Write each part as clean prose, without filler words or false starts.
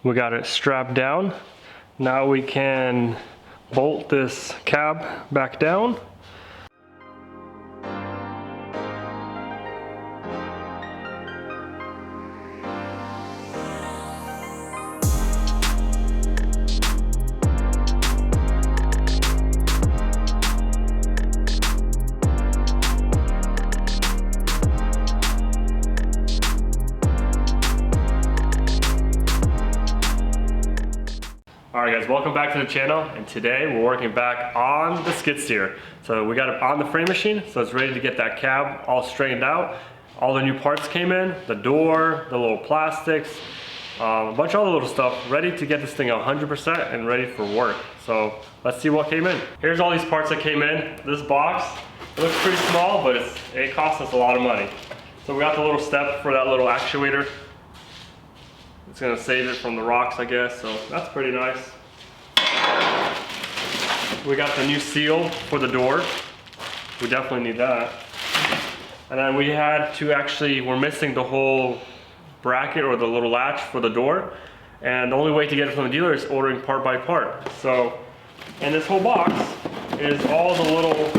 We got it strapped down. Now we can bolt this cab back down. Alright guys, welcome back to the channel, and today we're working back on the skid steer. So we got it on the frame machine, so it's ready to get that cab all straightened out. All the new parts came in, the door, the little plastics, a bunch of other little stuff, ready to get this thing 100% and ready for work. So let's see what came in. Here's all these parts that came in. This box, it looks pretty small, but it cost us a lot of money. So we got the little step for that little actuator. It's gonna save it from the rocks, I guess, so that's pretty nice. We got the new seal for the door. We definitely need that. And then we had to we're missing the whole bracket or the little latch for the door. And the only way to get it from the dealer is ordering part by part. So, in this whole box is all the little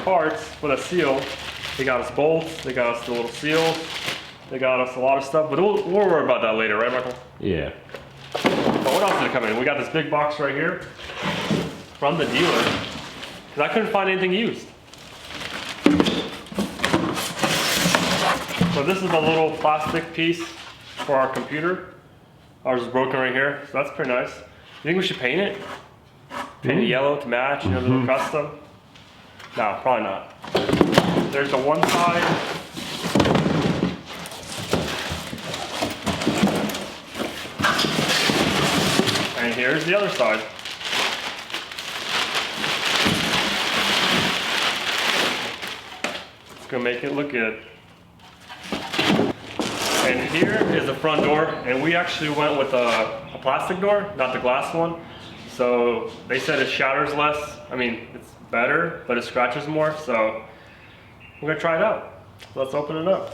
parts for the seal. They got us bolts, they got us the little seals, they got us a lot of stuff, but we'll worry about that later, right, Michael? Yeah. But what else did come in? We got this big box right here from the dealer, because I couldn't find anything used. So this is the little plastic piece for our computer. Ours is broken right here, so that's pretty nice. You think we should paint it? Paint it yellow to match, you know, the little custom? No, probably not. There's the one side. And here's the other side. It's gonna make it look good. And here is the front door, and we actually went with a plastic door, not the glass one. So they said it shatters less. I mean, it's better, but it scratches more, so we're gonna try it out. Let's open it up.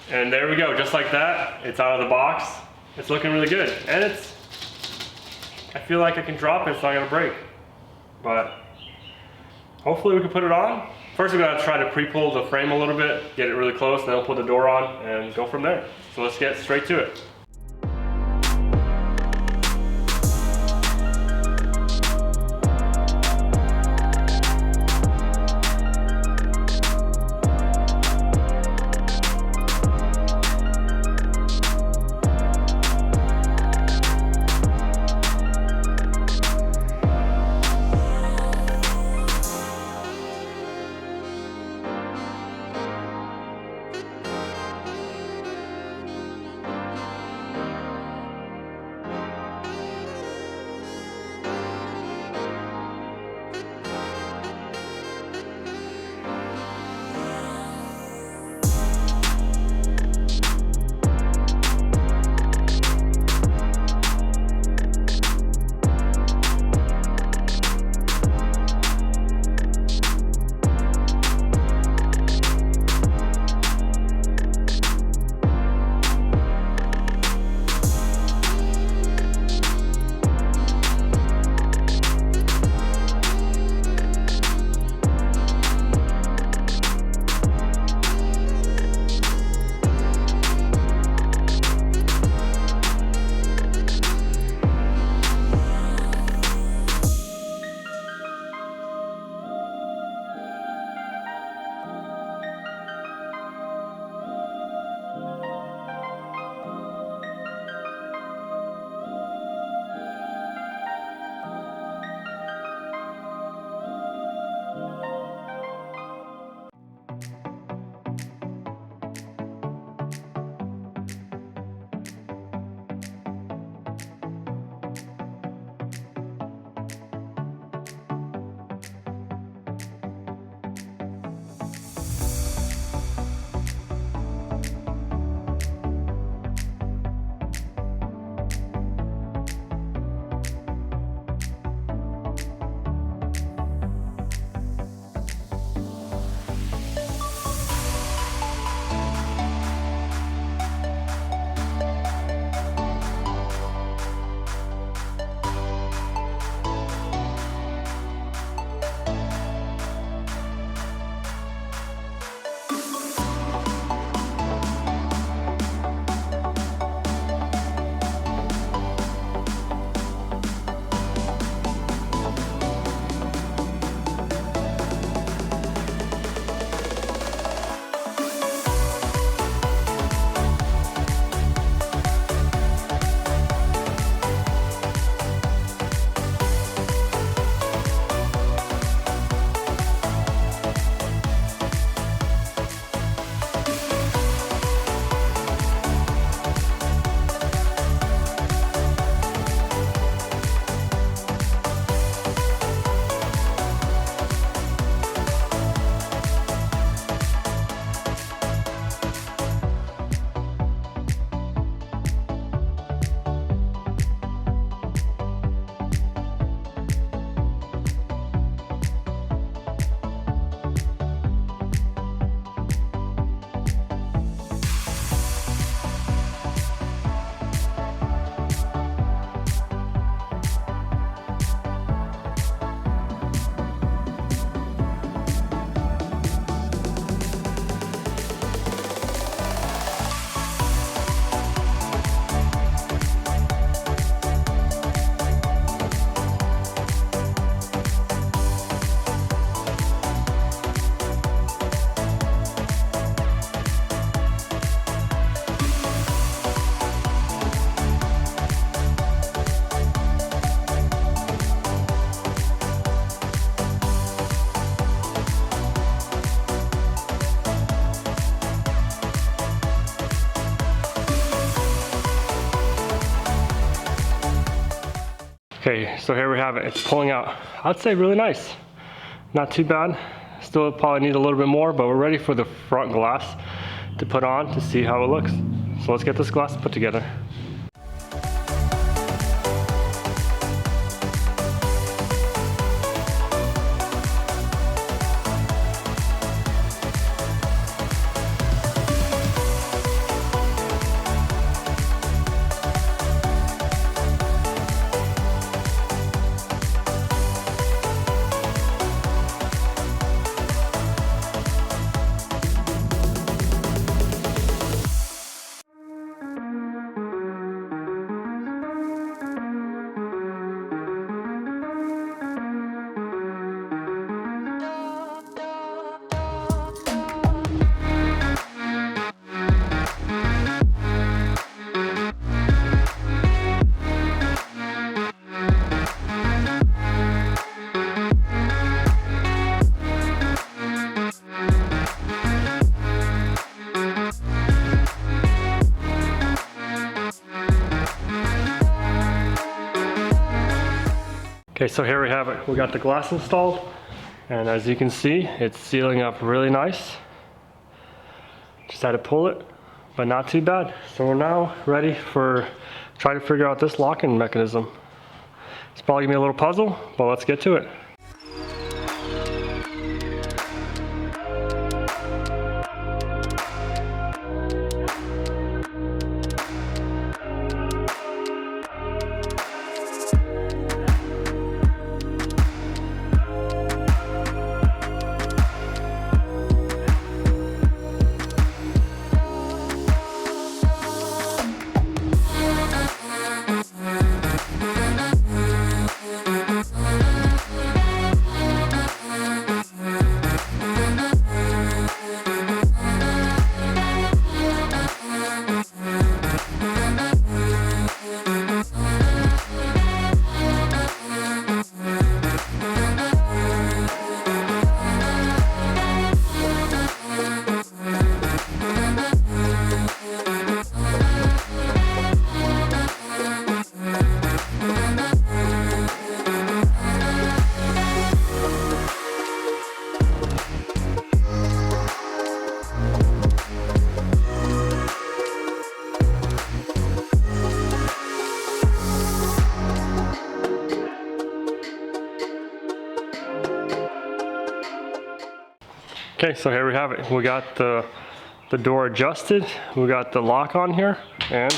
And there we go, just like that, it's out of the box. It's looking really good, and I feel like I can drop it, it's not gonna break. But hopefully we can put it on. First we're gonna try to pre-pull the frame a little bit, get it really close, and then we'll put the door on and go from there. So let's get straight to it. Okay, so here we have it. It's pulling out, I'd say really nice. Not too bad. Still probably need a little bit more, but we're ready for the front glass to put on to see how it looks. So let's get this glass put together. Okay, so here we have it. We got the glass installed, and as you can see, it's sealing up really nice. Just had to pull it, but not too bad. So we're now ready for trying to figure out this locking mechanism. It's probably gonna be a little puzzle, but let's get to it. Okay, so here we have it. We got the door adjusted. We got the lock on here, and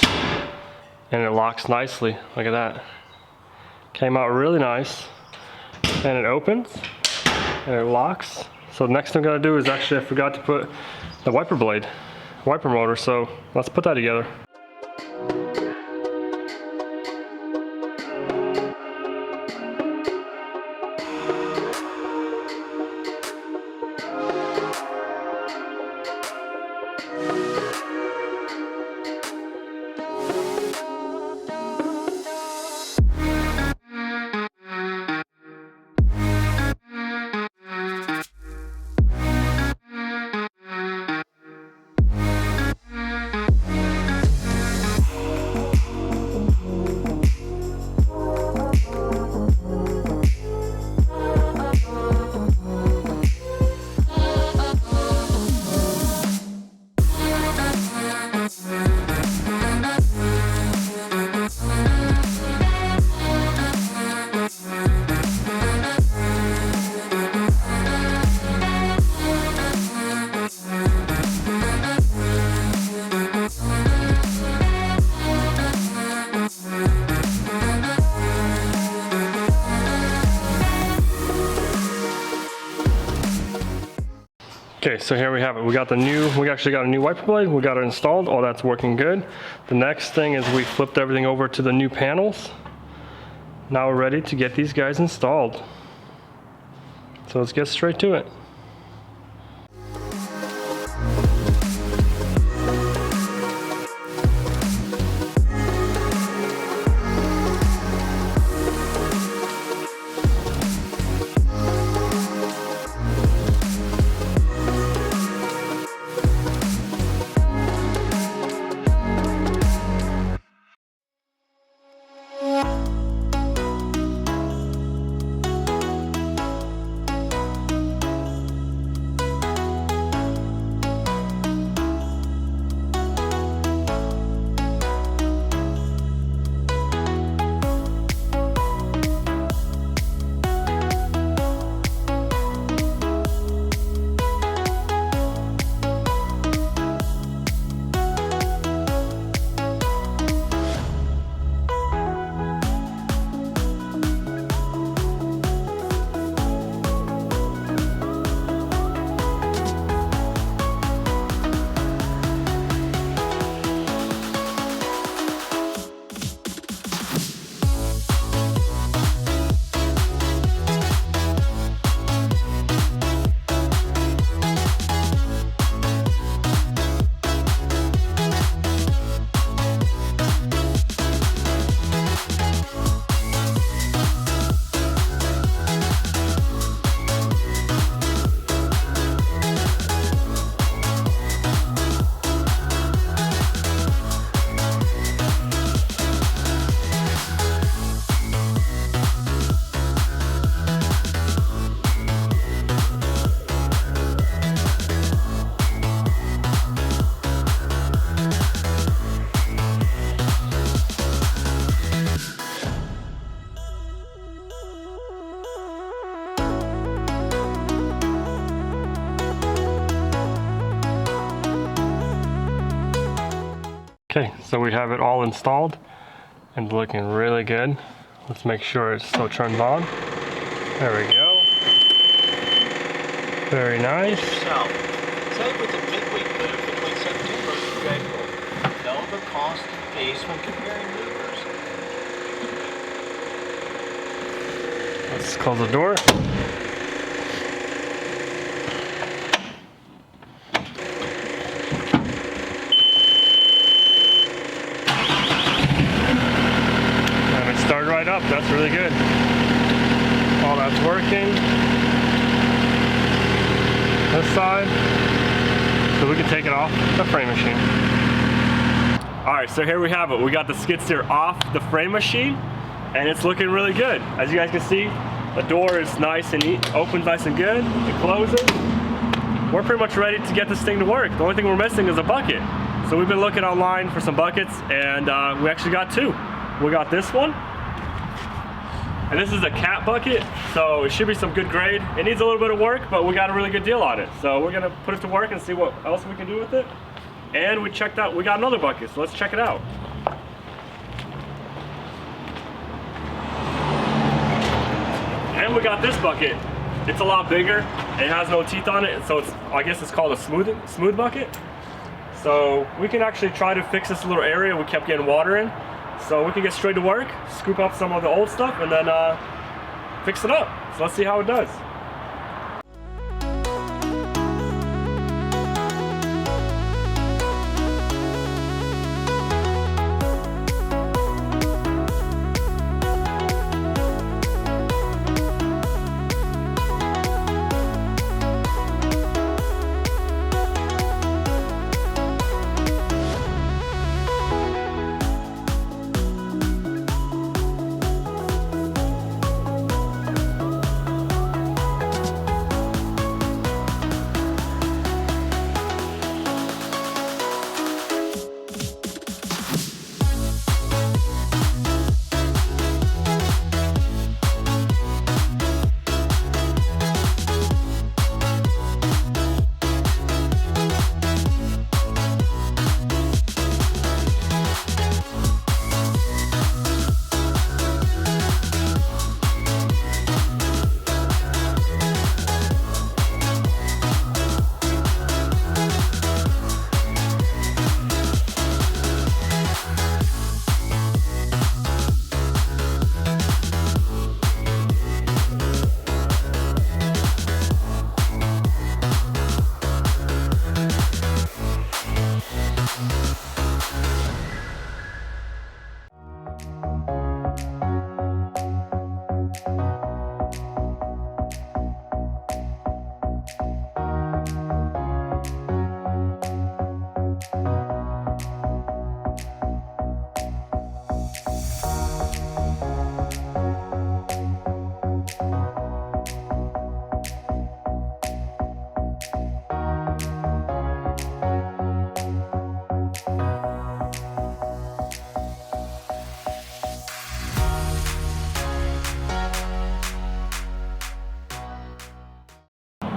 it locks nicely. Look at that. Came out really nice. And it opens, and it locks. So the next thing I'm gonna do is actually, I forgot to put the wiper blade, wiper motor, so let's put that together. Okay, so here we have it. We actually got a new wiper blade. We got it installed. All that's working good. The next thing is we flipped everything over to the new panels. Now we're ready to get these guys installed. So let's get straight to it. Okay, so we have it all installed and looking really good. Let's make sure it's still turned on. There we go. Very nice. Say with a midweek move between September through April. Know the cost and fees when comparing movers. Let's close the door. Start right up, that's really good. All that's working. This side. So we can take it off the frame machine. Alright, so here we have it. We got the skid steer off the frame machine and it's looking really good. As you guys can see, the door is nice and neat, opens nice and good, it closes. We're pretty much ready to get this thing to work. The only thing we're missing is a bucket. So we've been looking online for some buckets and we actually got two. We got this one. And this is a cat bucket, so it should be some good grade. It needs a little bit of work, but we got a really good deal on it. So we're gonna put it to work and see what else we can do with it. And we got another bucket, so let's check it out. And we got this bucket. It's a lot bigger. It has no teeth on it, so I guess it's called a smooth bucket. So we can actually try to fix this little area we kept getting water in. So we can get straight to work, scoop up some of the old stuff, and then fix it up. So let's see how it does.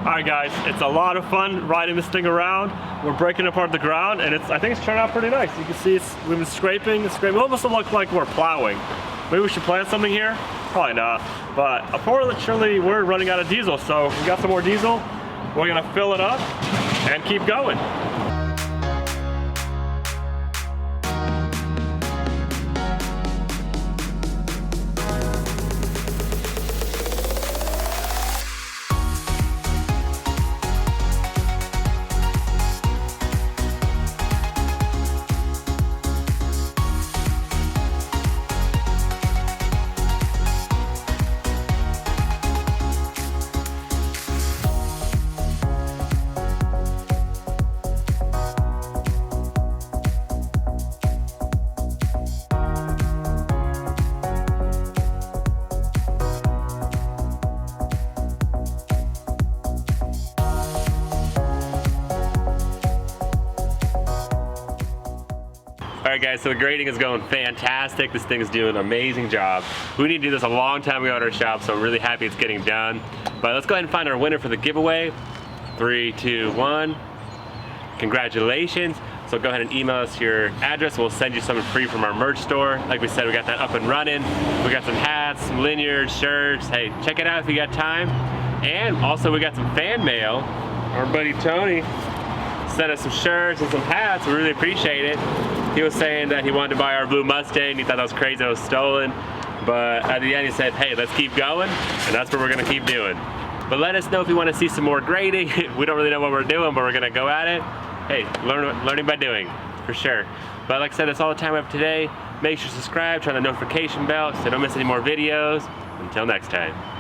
Alright guys, it's a lot of fun riding this thing around. We're breaking apart the ground and I think it's turned out pretty nice. You can see we've been scraping. It almost looks like we're plowing. Maybe we should plant something here? Probably not. But unfortunately we're running out of diesel, so we got some more diesel. We're gonna fill it up and keep going. Alright guys, so the grading is going fantastic. This thing is doing an amazing job. We need to do this a long time ago at our shop, so I'm really happy it's getting done. But let's go ahead and find our winner for the giveaway. 3, 2, 1. Congratulations. So go ahead and email us your address. We'll send you something free from our merch store. Like we said, we got that up and running. We got some hats, some lanyards, shirts. Hey, check it out if you got time. And also we got some fan mail. Our buddy Tony sent us some shirts and some hats. We really appreciate it. He was saying that he wanted to buy our blue Mustang. He thought that was crazy that it was stolen. But at the end he said, hey, let's keep going. And that's what we're gonna keep doing. But let us know if you want to see some more grading. We don't really know what we're doing, but we're gonna go at it. Hey, learning by doing, for sure. But like I said, that's all the time we have today. Make sure to subscribe, turn on the notification bell so you don't miss any more videos. Until next time.